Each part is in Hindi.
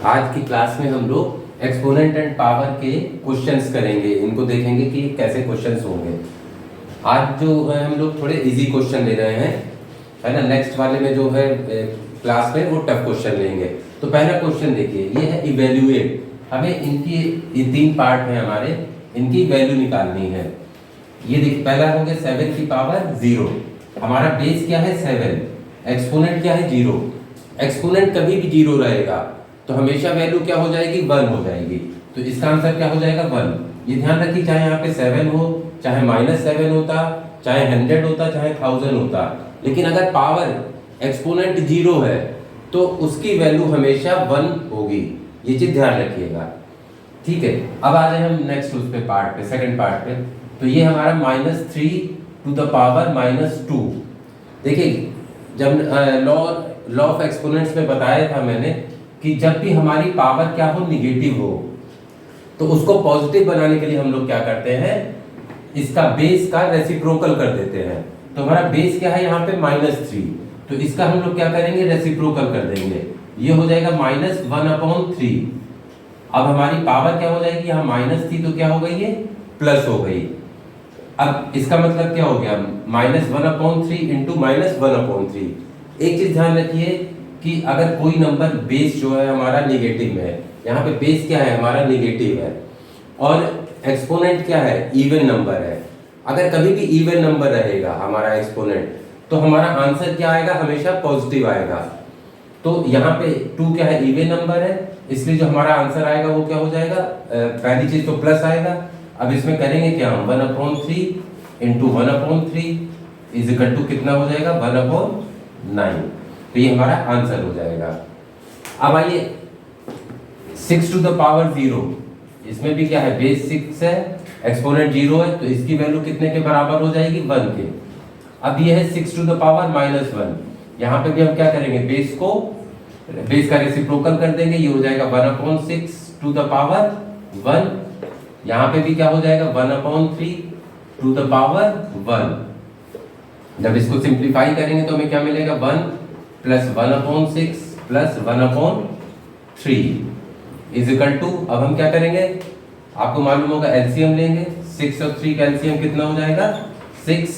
आज की क्लास में हम लोग एक्सपोनेंट एंड पावर के क्वेश्चंस करेंगे, इनको देखेंगे कि कैसे क्वेश्चंस होंगे। आज जो है हम लोग थोड़े इजी क्वेश्चन ले रहे हैं, है ना। नेक्स्ट वाले में जो है क्लास में वो टफ क्वेश्चन लेंगे। तो पहला क्वेश्चन देखिए, ये है इवेल्युएट। हमें इनकी ये तीन पार्ट हैं हमारे, इनकी वैल्यू निकालनी है। ये देखिए, पहला हो गया 7 की पावर 0। हमारा बेस क्या है 7, एक्सपोनेंट क्या है 0। एक्सपोनेंट कभी भी 0 रहेगा तो हमेशा वैल्यू क्या हो जाएगी 1 हो जाएगी। तो इसका आंसर क्या हो जाएगा 1। ये ध्यान रखिए, चाहे यहाँ पे 7 हो, चाहे -7 होता, चाहे 100 होता, चाहे 1000 होता, लेकिन अगर पावर एक्सपोनेंट 0 है तो उसकी वैल्यू हमेशा 1 होगी। ये चीज ध्यान रखिएगा, ठीक है। अब आ जाए हम नेक्स्ट उस पे पार्ट पे, सेकंड पार्ट पे। तो ये हमारा -3 टू द पावर -2। देखिए, जब लॉ ऑफ एक्सपोनेंट्स में बताया था मैंने कि जब भी हमारी पावर क्या हो, निगेटिव हो, तो उसको पॉजिटिव बनाने के लिए हम लोग क्या करते हैं, इसका बेस का रेसिप्रोकल कर देते हैं। तो हमारा बेस क्या है यहाँ पे -3, तो इसका हम लोग क्या करेंगे, रेसिप्रोकल कर देंगे। ये हो जाएगा -1/3। अब हमारी पावर क्या हो जाएगी, यहाँ माइनस थी तो क्या हो गई, ये प्लस हो गई। अब इसका मतलब क्या हो गया, -1/3 इंटू -1/3। एक चीज ध्यान रखिए कि अगर कोई नंबर बेस जो है हमारा निगेटिव है, यहाँ पे बेस क्या है हमारा निगेटिव है, और एक्सपोनेंट क्या है, इवन नंबर है। अगर कभी भी इवन नंबर रहेगा हमारा एक्सपोनेंट, तो हमारा आंसर क्या आएगा, हमेशा पॉजिटिव आएगा। तो यहाँ पे 2 क्या है, इवन नंबर है, इसलिए जो हमारा आंसर आएगा वो क्या हो जाएगा, पहली चीज तो प्लस आएगा। अब इसमें करेंगे क्या हम, 1/3 इंटू 1/3 इज इक्वल टू कितना हो जाएगा, 1/9। तो ये हमारा आंसर हो जाएगा। अब आइए 6 टू द पावर 0, इसमें भी क्या है, बेस 6 है, एक्सपोनेंट 0 है, तो इसकी वैल्यू कितने के बराबर हो जाएगी, 1 के। अब ये है 6 टू द पावर -1, यहाँ पे भी हम क्या करेंगे, बेस का रेसिप्रोकल कर देंगे। ये हो जाएगा 1/6 टू द पावर 1। यहाँ पे भी क्या हो जाएगा, 1/3 टू द पावर 1। जब इसको सिंप्लीफाई करेंगे तो हमें क्या मिलेगा, 1 plus 1/6 plus 1/3 is equal to, अब हम क्या करेंगे, आपको मालूम होगा एलसीएम लेंगे। 6 और 3 का एलसीएम कितना हो जाएगा, 6।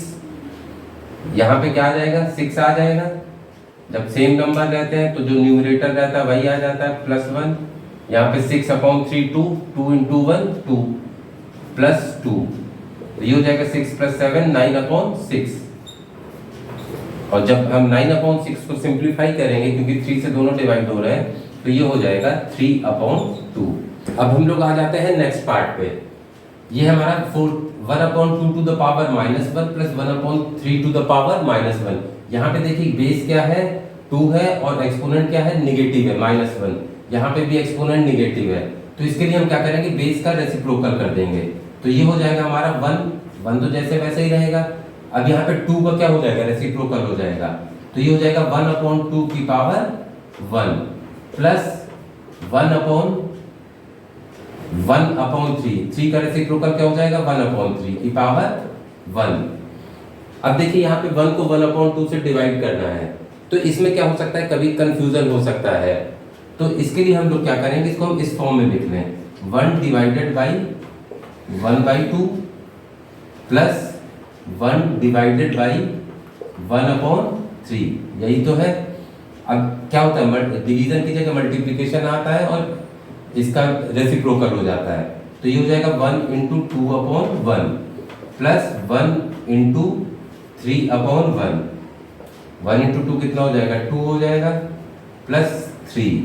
यहाँ पे क्या आ जाएगा, 6 आ जाएगा। जब सेम नंबर रहते हैं तो जो न्यूमरेटर रहता है वही आ जाता है, +1। यहाँ पे 6/3 2 इंटू 1 2 प्लस 2, तो ये हो जाएगा 6 + 7 9/6। और जब हम 9/6 को सिंप्लीफाई करेंगे, क्योंकि 3 से दोनों डिवाइड हो रहे हैं, तो ये हो जाएगा 3/2। अब हम लोग आ जाते हैं नेक्स्ट पार्ट पे। ये हमारा 1/2 to the power -1 plus 1/3 to the power -1। यहाँ पे देखिए बेस क्या है, 2 है, और एक्सपोनेंट क्या है, निगेटिव है, -1। यहाँ पे भी एक्सपोनेंट निगेटिव है, तो इसके लिए हम क्या करेंगे, बेस का रेसिप्रोकल कर देंगे। तो ये हो जाएगा हमारा 1 तो जैसे वैसे ही रहेगा। अब यहाँ पे 2 का क्या हो जाएगा, रेसिप्रोकल हो जाएगा, तो ये हो जाएगा 1/2 की पावर 1 प्लस 1/3। 3 का रेसिप्रोकल क्या हो जाएगा, 1/3 की पावर 1। अब देखिए यहाँ पे 1 को 1/2 से डिवाइड करना है, तो इसमें क्या हो सकता है, कभी कंफ्यूजन हो सकता है। तो इसके लिए हम लोग क्या करेंगे, इसको हम इस फॉर्म में लिख लें, 1 divided by 1/2 plus 1 divided by 1/3, यही तो है। अब क्या होता है, डिवीजन की जगह मल्टीप्लिकेशन आता है और इसका रेसिप्रोकल हो जाता है। तो ये हो जाएगा 1 इंटू 2/1 प्लस 1 इंटू 3/1। 1 इंटू 2 कितना हो जाएगा, 2 हो जाएगा, प्लस 3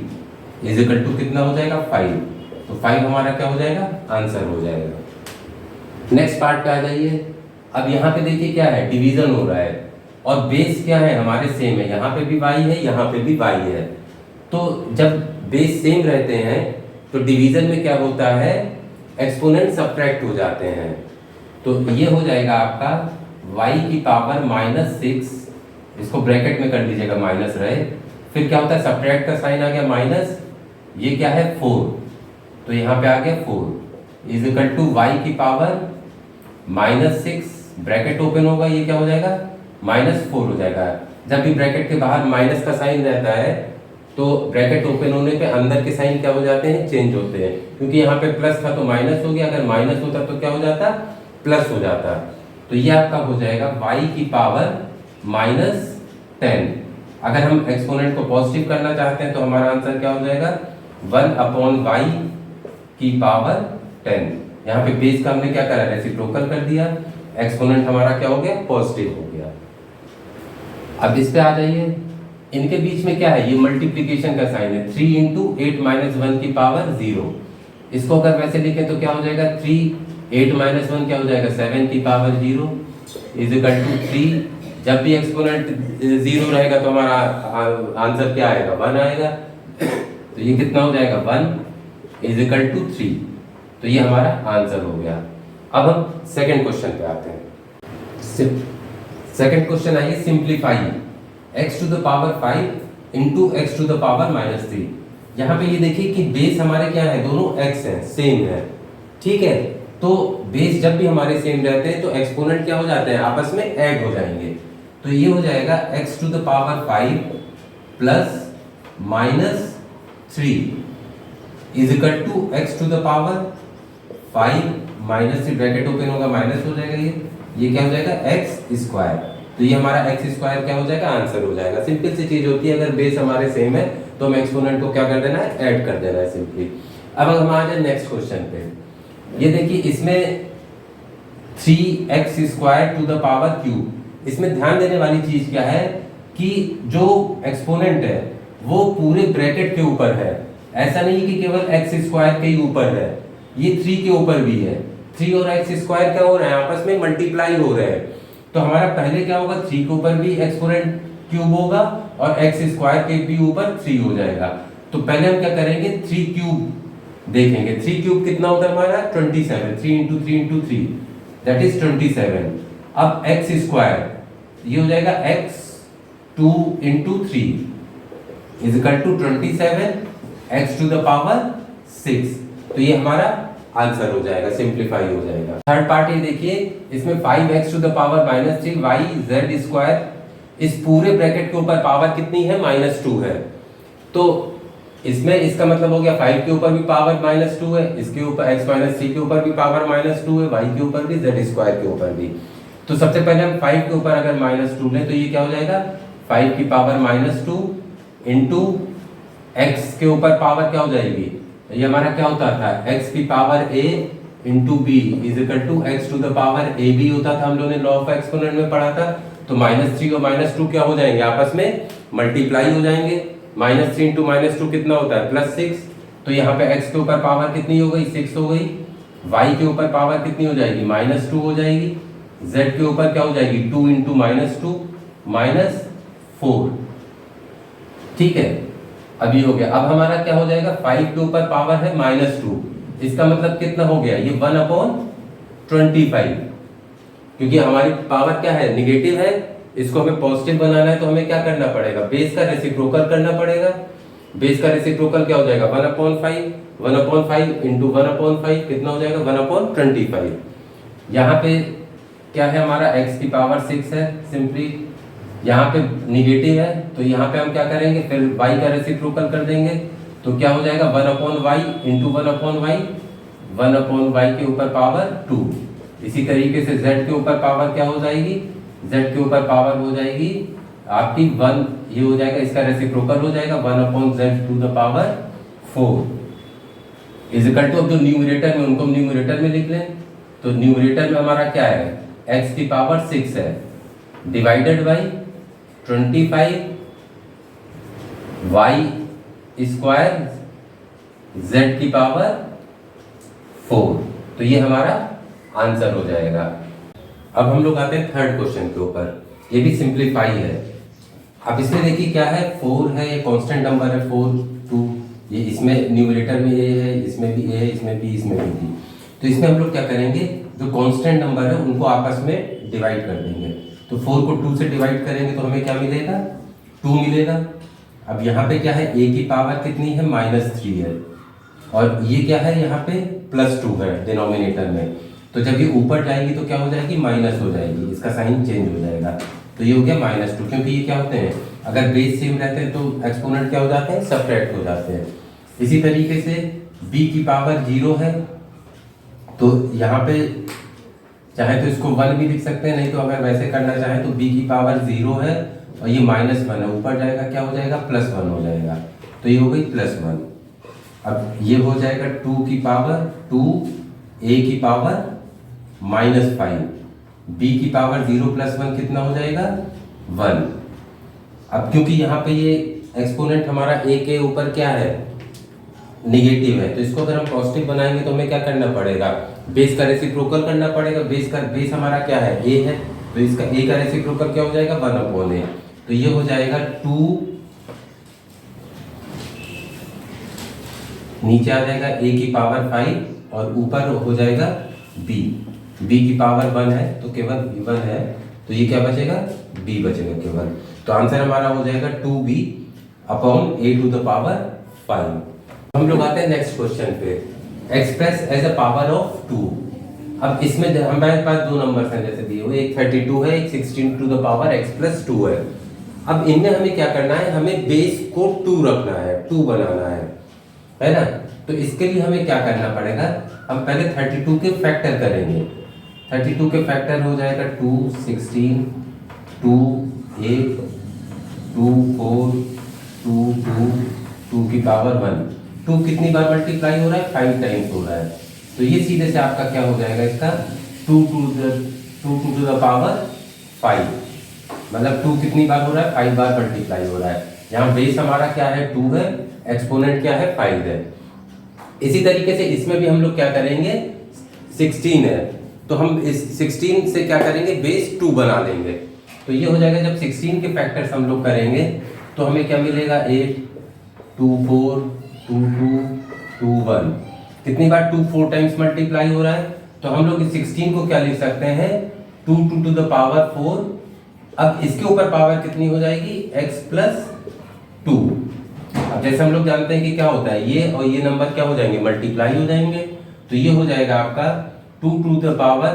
इज इक्वल टू कितना हो जाएगा, 5। तो 5 हमारा क्या हो जाएगा, आंसर हो जाएगा। नेक्स्ट पार्ट पे आ जाइए। अब यहाँ पे देखिए क्या है, डिवीजन हो रहा है, और बेस क्या है हमारे सेम है, यहाँ पे भी y है, यहाँ पे भी y है। तो जब बेस सेम रहते हैं तो डिवीजन में क्या होता है, एक्सपोनेंट सब्ट्रैक्ट हो जाते हैं। तो ये हो जाएगा आपका y की पावर -6, इसको ब्रैकेट में कर लीजिएगा, माइनस रहे, फिर क्या होता है, सब्ट्रैक्ट का साइन आ गया माइनस, ये क्या है 4, तो यहाँ पे आ गया 4 इज इक्वल टू y की पावर -6, ब्रैकेट ओपन होगा, ये क्या हो जाएगा, -4 हो जाएगा। जब भी ब्रैकेट के बाहर माइनस का साइन रहता है तो ब्रैकेट ओपन होने पे अंदर के साइन क्या हो जाते हैं, चेंज होते हैं, क्योंकि यहाँ पे प्लस था तो माइनस हो गया, अगर माइनस होता तो क्या हो जाता, प्लस हो जाता। तो ये आपका हो जाएगा y की पावर -10। अगर हम एक्सपोनेंट को पॉजिटिव करना चाहते हैं तो हमारा आंसर क्या हो जाएगा, 1/y की पावर 10। यहाँ पे बेस का हमने क्या करा, रेसिप्रोकल कर दिया, एक्सपोनेंट हमारा क्या हो गया, पॉजिटिव हो गया। अब इस पे आ जाइए, इनके बीच में क्या है, ये मल्टीप्लिकेशन का साइन है, 3 इंटू 8 माइनस 1 की पावर 0। इसको अगर वैसे लिखें तो क्या हो जाएगा, 3 8 माइनस 1 क्या हो जाएगा, 7 की पावर 0 इज इक्वल टू 3। जब भी एक्सपोनेंट 0 रहेगा तो हमारा आंसर क्या आएगा, 1 आएगा। तो ये कितना हो जाएगा, 1 इज इक्वल टू 3। तो ये हमारा आंसर हो गया। अब हम सेकंड क्वेश्चन पे आते हैं। सेकंड क्वेश्चन आइए, simplify x to the power 5 into x to the power -3। यहाँ पे ये देखिए कि बेस हमारे क्या है, दोनों x है, सेम है, ठीक है। तो बेस जब भी हमारे सेम रहते हैं तो एक्सपोनेंट क्या हो जाते हैं, आपस में ऐड हो जाएंगे। तो ये हो जाएगा x to the power 5 plus -3 is equal to x to the power 5 -3, bracket open होगा, माइनस हो जाएगा, ये क्या हो जाएगा, x स्क्वायर। तो ये हमारा x स्क्वायर क्या हो जाएगा, आंसर हो जाएगा। सिंपल सी चीज होती है, अगर बेस हमारे सेम है तो हम एक्सपोनेंट को क्या कर देना है, ऐड कर देना है सिंपली। अब हम आ जाए नेक्स्ट क्वेश्चन पे। ये देखिए इसमें 3x square to the power cube. इसमें ध्यान देने वाली चीज क्या है कि जो एक्सपोनेंट है वो पूरे ब्रैकेट के ऊपर है, ऐसा नहीं कि केवल x स्क्वायर के ही ऊपर है, ये 3 के ऊपर भी है। 3 और x स्क्वायर क्या हो रहे हैं, आपस में मल्टीप्लाई हो रहे हैं। तो हमारा पहले क्या होगा, 3 के ऊपर भी एक्सपोनेंट क्यूब होगा और x स्क्वायर के भी ऊपर 3 हो जाएगा। तो पहले हम क्या करेंगे, 3 क्यूब देखेंगे। 3 क्यूब कितना होता है हमारा, 27। 3 इंटू 3 इंटू 3 दैट इज 27। अब x स्क्वायर ये हो जाएगा x 2 into 3 is equal to 27 x to the power 6। तो ये हमारा आंसर हो जाएगा, सिंप्लीफाई हो जाएगा। थर्ड पार्ट ये देखिए, इसमें 5x to the power -3 y z square, इस पूरे ब्रैकेट के ऊपर पावर कितनी है, -2 है। तो इसमें इसका मतलब हो गया 5 के ऊपर भी पावर -2 है, इसके ऊपर x -3 के ऊपर भी पावर -2 है, y के ऊपर भी, z स्क्वायर के ऊपर भी। तो सबसे पहले हम 5 के ऊपर अगर -2 लें तो ये क्या हो जाएगा, 5 की पावर -2 इंटू x के ऊपर पावर क्या हो जाएगी, ये हमारा क्या होता था, x की power a into B is equal to X to the power A B होता था, हम लोगों ने लॉ ऑफ एक्सपोनेंट में पढ़ा था। तो -3 और -2 क्या हो जाएंगे, आपस में मल्टीप्लाई हो जाएंगे। -3 इंटू -2 कितना होता है, +6। तो यहाँ पे x के ऊपर पावर कितनी हो गई, 6 हो गई। y के ऊपर पावर कितनी हो जाएगी, -2 हो जाएगी। z के ऊपर क्या हो जाएगी, 2 इंटू -2 -4। ठीक है, अभी हो गया। अब हमारा क्या हो जाएगा, 5 के ऊपर पावर है -2, इसका मतलब कितना हो गया, ये 1/25। क्योंकि हमारी पावर क्या है, निगेटिव है, इसको हमें पॉजिटिव बनाना है तो हमें क्या करना पड़ेगा, बेस का रेसिप्रोकल करना पड़ेगा। बेस का रेसिप्रोकल क्या हो जाएगा, 1/5। 1/5 इंटू 1/5 कितना हो जाएगा, 1/25। यहाँ पे क्या है हमारा, x की पावर 6 है सिंपली, यहाँ पे निगेटिव है तो यहाँ पे हम क्या करेंगे, फिर y का रेसिप्रोकल कर देंगे। तो क्या हो जाएगा, 1/y इंटू 1/y, 1/y के ऊपर पावर 2। इसी तरीके से z के ऊपर पावर क्या हो जाएगी, z के ऊपर पावर हो जाएगी आपकी 1, ये हो जाएगा, इसका रेसिप्रोकल हो जाएगा 1/z to the power 4 is equal to, अब जो न्यूमरेटर में उनको हम न्यूमरेटर में लिख लें। तो न्यूमरेटर में हमारा क्या है, x की पावर 6 है divided by 25 y square z की पावर 4। तो ये हमारा आंसर हो जाएगा। अब हम लोग आते हैं थर्ड क्वेश्चन के ऊपर, ये भी सिंप्लीफाई है। अब इसमें देखिए क्या है, 4 है, ये कांस्टेंट नंबर है 4 2, ये इसमें न्यूमरेटर में a है, इसमें भी a है, इसमें भी, इसमें भी b। तो इसमें हम लोग क्या करेंगे, जो कांस्टेंट नंबर है उनको आपस में डिवाइड कर देंगे। तो 4 को 2 से डिवाइड करेंगे तो हमें क्या मिलेगा, 2 मिलेगा। अब यहाँ पे क्या है, a की पावर कितनी है, -3 है, और ये क्या है, यहाँ पे +2 है डिनोमिनेटर में। तो जब ये ऊपर जाएगी तो क्या हो जाएगी, माइनस हो जाएगी, इसका साइन चेंज हो जाएगा। तो ये हो गया -2, क्योंकि ये क्या होते हैं, अगर बेस सेम रहते हैं तो एक्सपोनेंट क्या हो जाते हैं, सब्ट्रैक्ट हो जाते हैं। इसी तरीके से b की पावर 0 है तो यहाँ पे चाहे तो इसको 1 भी लिख सकते हैं, नहीं तो अगर वैसे करना चाहे तो b की पावर 0 है और ये -1 है, ऊपर जाएगा क्या हो जाएगा, +1 हो जाएगा, तो ये हो गई +1। अब ये हो जाएगा 2 की पावर 2 a की पावर -5, b की पावर 0 + 1 कितना हो जाएगा 1। अब क्योंकि यहाँ पे ये एक्सपोनेंट हमारा a के ऊपर क्या है, निगेटिव है, तो इसको अगर हम पॉजिटिव बनाएंगे तो हमें क्या करना पड़ेगा, बेस का रेसिप्रोकल करना पड़ेगा। बेस हमारा क्या है, a है, तो इसका a का रेसिप्रोकल क्या हो जाएगा 1/a, तो ये हो जाएगा 2, नीचे आ जाएगा a की पावर 5 और ऊपर हो जाएगा b की पावर 1 है तो केवल 1 है, तो ये क्या बचेगा, b बचेगा केवल। तो आंसर हमारा हो जाएगा 2b/a⁵ हम लोग आते हैं नेक्स्ट क्वेश्चन पे, express as a power of 2। अब इसमें हमारे पास दो नंबर्स हैं जैसे दिए हुए, एक 32 है, एक 16⁻x+2 है। अब इनमें हमें क्या करना है, हमें बेस को 2 रखना है, 2 बनाना है ना। तो इसके लिए हमें क्या करना पड़ेगा, हम पहले 32 के फैक्टर करेंगे। 32 के फैक्टर हो जाएगा 2, 16, 2, 8, 2, 4, 2, 2, 2 की पावर 1। 2 कितनी बार मल्टीप्लाई हो रहा है, 5 टाइम्स हो रहा है, तो ये सीधे से आपका क्या हो जाएगा, इसका 2 टू द पावर 5, मतलब 2 कितनी बार हो रहा है, 5 बार मल्टीप्लाई हो रहा है। यहाँ बेस हमारा क्या है 2 है, एक्सपोनेंट क्या है 5 है। इसी तरीके से इसमें भी हम लोग क्या करेंगे, 16 है तो हम इस 16 से क्या करेंगे, बेस 2 बना लेंगे। तो ये हो जाएगा, जब 16 के फैक्टर्स हम लोग करेंगे तो हमें क्या मिलेगा, 8, 2, 4, 2, 2, 2, 1। कितनी बार 2 4 टाइम्स मल्टीप्लाई हो रहा है, तो हम लोग इस 16 को क्या लिख सकते हैं, 2 टू द पावर 4। अब इसके ऊपर पावर कितनी हो जाएगी, x+2। अब जैसे हम लोग जानते हैं कि क्या होता है, ये और ये नंबर क्या हो जाएंगे, मल्टीप्लाई हो जाएंगे, तो ये हो जाएगा आपका 2 to the power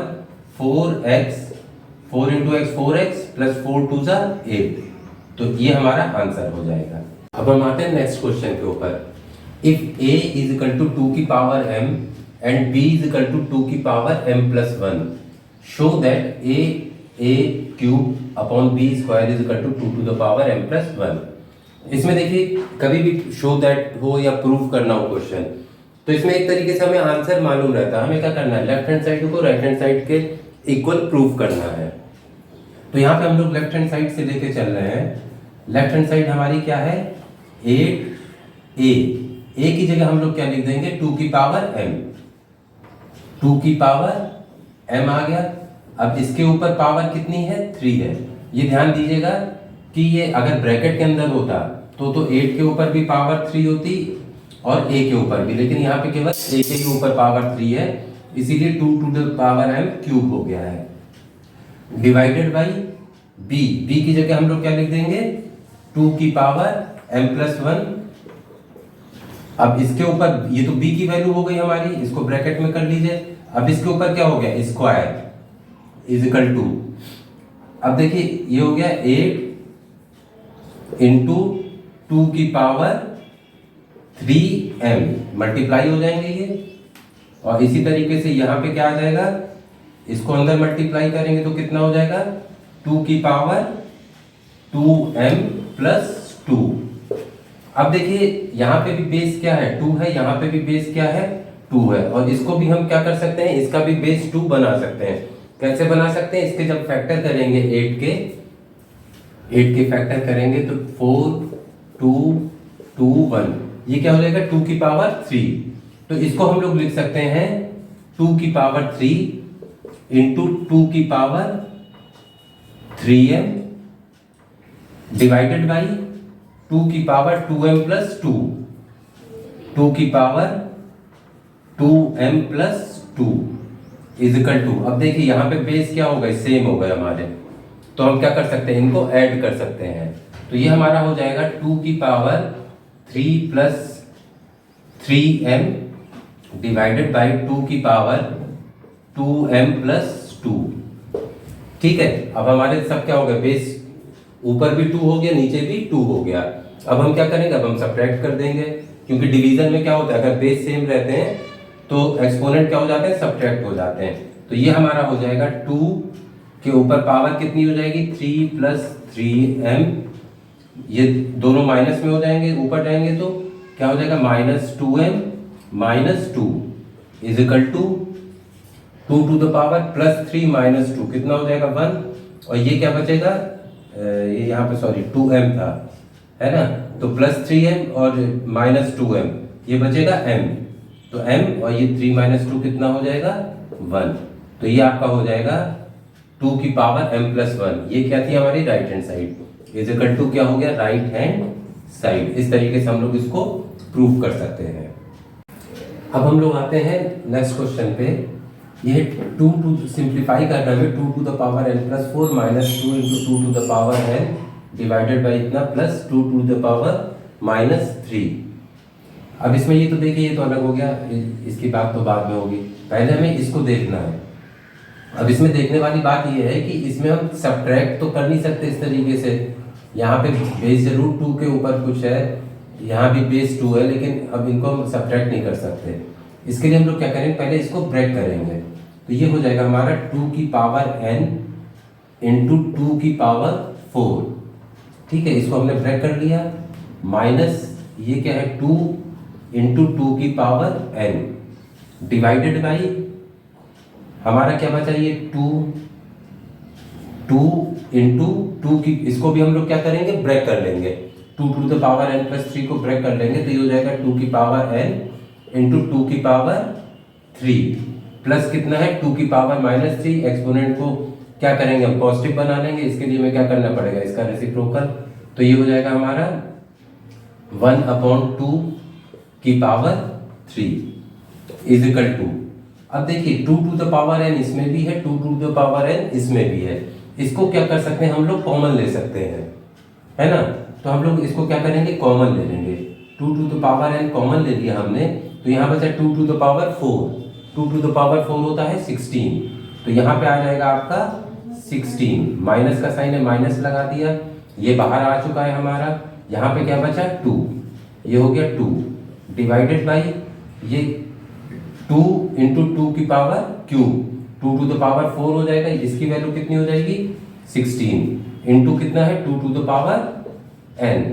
4x, 4 × x 4x + 4 2 8। तो ये हमारा आंसर हो जाएगा। अब हम आते हैं नेक्स्ट क्वेश्चन के ऊपर, इफ a = 2 की पावर m एंड b = 2 की power m+1, show that a³ b² = 2 to the power m+1। इसमें देखिए कभी भी शो दैट हो या प्रूव करना हो क्वेश्चन, तो इसमें एक तरीके से हमें आंसर मालूम रहता है, हमें क्या करना है, लेफ्ट हैंड साइड को राइट हैंड साइड के इक्वल प्रूव करना है। तो यहाँ पे हम लोग लेफ्ट हैंड साइड से लेके चल रहे हैं। लेफ्ट हैंड साइड हमारी क्या है, 8a, a की जगह हम लोग क्या लिख देंगे, 2 की पावर m, 2 की पावर m आ गया। अब इसके ऊपर पावर कितनी है, 3 है। ये ध्यान दीजिएगा कि ये अगर ब्रैकेट के अंदर होता तो 8 के ऊपर भी पावर 3 होती और a के ऊपर भी, लेकिन यहाँ पे केवल a के ही ऊपर पावर 3 है, इसीलिए 2 टू द पावर m³ हो गया है, डिवाइडेड बाई b की जगह हम लोग क्या लिख देंगे, 2 की पावर m+1। अब इसके ऊपर ये तो b की वैल्यू हो गई हमारी, इसको ब्रैकेट में कर लीजिए। अब इसके ऊपर क्या हो गया, स्क्वायर = 2। अब देखिए ये हो गया 8 × 2 की पावर 3m, मल्टीप्लाई हो जाएंगे ये। और इसी तरीके से यहाँ पे क्या आ जाएगा, इसको अंदर मल्टीप्लाई करेंगे तो कितना हो जाएगा, 2 की पावर 2m+2। अब देखिए यहाँ पे भी बेस क्या है, 2 है, यहाँ पे भी बेस क्या है, 2 है, और इसको भी हम क्या कर सकते हैं, इसका भी बेस 2 बना सकते हैं। कैसे बना सकते हैं, इसके जब फैक्टर करेंगे 8 के फैक्टर करेंगे तो 4, 2, 2, 1, ये क्या हो जाएगा, 2 की पावर 3। तो इसको हम लोग लिख सकते हैं 2 की पावर 3 × 2 की पावर 3m डिवाइडेड बाई 2 की पावर 2m+2, 2 की पावर 2m+2 = 2। अब देखिए यहाँ पे बेस क्या हो गए, सेम हो गए हमारे, तो हम क्या कर सकते हैं, इनको ऐड कर सकते हैं। तो ये हमारा हो जाएगा 2 की पावर 3 + 3m डिवाइडेड बाई 2 की पावर 2m+2। ठीक है, अब हमारे सब क्या हो गए, बेस ऊपर भी 2 हो गया, नीचे भी 2 हो गया। अब हम क्या करेंगे, अब हम सब्ट्रैक्ट कर देंगे, क्योंकि डिवीजन में क्या होता है, अगर बेस सेम रहते हैं तो एक्सपोनेंट क्या हो जाते हैं, सब्ट्रैक्ट हो जाते हैं। तो ये हमारा हो जाएगा 2 के ऊपर पावर कितनी हो जाएगी, 3 प्लस 3m, ये दोनों माइनस में हो जाएंगे, ऊपर जाएंगे तो क्या हो जाएगा, minus 2m minus 2 is equal to 2 to the power plus 3 minus 2 कितना हो जाएगा 1, और ये क्या बचेगा, ये यहाँ पे सॉरी 2m था, है ना, तो प्लस 3m और माइनस 2m, ये बचेगा m, तो m और ये 3 माइनस 2 कितना हो जाएगा 1, तो ये आपका हो जाएगा 2 की पावर m प्लस 1, ये क्या थी हमारी right hand side, is equal to क्या हो गया, राइट हैंड साइड। इस तरीके से हम लोग इसको प्रूव कर सकते हैं। अब हम लोग आते हैं नेक्स्ट क्वेश्चन पे, ये 2 टू सिंप्लीफाई करना है, 2 to the power n plus 4 minus 2 into 2 to the power n divided by इतना plus 2 to the power minus 3। अब इसमें ये तो देखिए, ये तो अलग हो गया, इसकी बात तो बाद में होगी, पहले हमें इसको देखना है। अब इसमें देखने वाली बात ये है कि इसमें हम सब्ट्रैक्ट तो कर नहीं सकते इस तरीके से, यहाँ पे बेस √2 के ऊपर कुछ है, यहाँ भी बेस 2 है, लेकिन अब इनको हम सब्ट्रैक्ट नहीं कर सकते। इसके लिए हम लोग क्या करेंगे, पहले इसको ब्रेक करेंगे, तो ये हो जाएगा हमारा 2 की पावर n इंटू 2 की पावर 4, ठीक है, इसको हमने ब्रेक कर लिया, माइनस ये क्या है 2 इंटू 2 की पावर n डिवाइडेड बाई हमारा क्या बचा, ये 2 इंटू 2 की, इसको भी हम लोग क्या करेंगे, ब्रेक कर लेंगे, 2 to the power n plus 3 को ब्रेक कर लेंगे, तो ये हो जाएगा 2 की पावर n इंटू 2 की पावर 3 प्लस कितना है 2 की पावर माइनस 3, एक्सपोनेंट को क्या करेंगे, हम पॉजिटिव बना लेंगे, इसके लिए हमें क्या करना पड़ेगा, इसका रेसिप्रोकल, तो ये हो जाएगा हमारा 1/2 की पावर 3 इज इक्वल टू, अब देखिए 2 टू द पावर n इसमें भी है, 2 टू द पावर n इसमें भी है, इसको क्या कर सकते हैं हम लोग, कॉमन ले सकते हैं, है ना, तो हम लोग इसको क्या करेंगे, कॉमन ले लेंगे, 2 to the power n common ले लिया हमने, तो यहाँ बचा 2 to the power 4, 2 to the power 4 होता है 16, तो यहाँ पे आ जाएगा आपका 16, माइनस का साइन है, माइनस लगा दिया, ये बाहर आ चुका है हमारा, यहाँ पे क्या बचा 2, ये हो गया 2 डिवाइडेड बाई ये 2 इंटू 2 की power cube, 2 to the power 4 हो जाएगा, इसकी वैल्यू कितनी हो जाएगी 16 इंटू कितना है 2 टू द पावर n,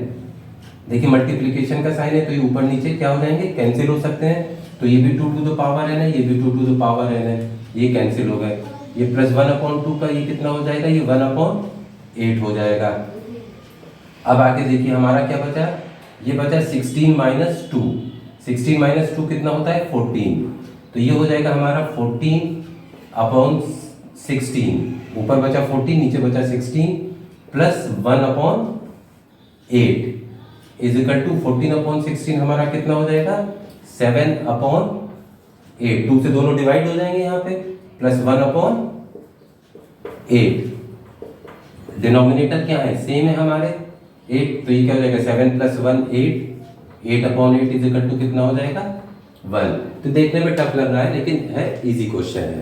देखिए मल्टीप्लिकेशन का साइन है, तो ये ऊपर नीचे क्या हो जाएंगे, कैंसिल हो सकते हैं, तो ये भी 2 टू द पावर n है, ये भी 2 टू द पावर n है, ये कैंसिल हो गए, ये प्लस 1/2 का ये कितना हो जाएगा, ये 1/8 हो जाएगा। अब आगे देखिए हमारा क्या बचा, ये बचा 16 माइनस 2, 16 माइनस 2 कितना होता है 14, तो ये हो जाएगा हमारा 14/16, ऊपर बचा 14 नीचे बचा 16 प्लस 1/8 इज इक्वल टू 14/16 हमारा कितना हो जाएगा 7/8, 2 से दोनों डिवाइड हो जाएंगे यहाँ पे, प्लस 1/8, डिनोमिनेटर क्या है सेम है हमारे 8, तो ये क्या हो जाएगा 7 प्लस 1 8, 8/8 इज इक्वल टू कितना हो जाएगा 1। तो देखने में टफ लग रहा है लेकिन है इजी क्वेश्चन है।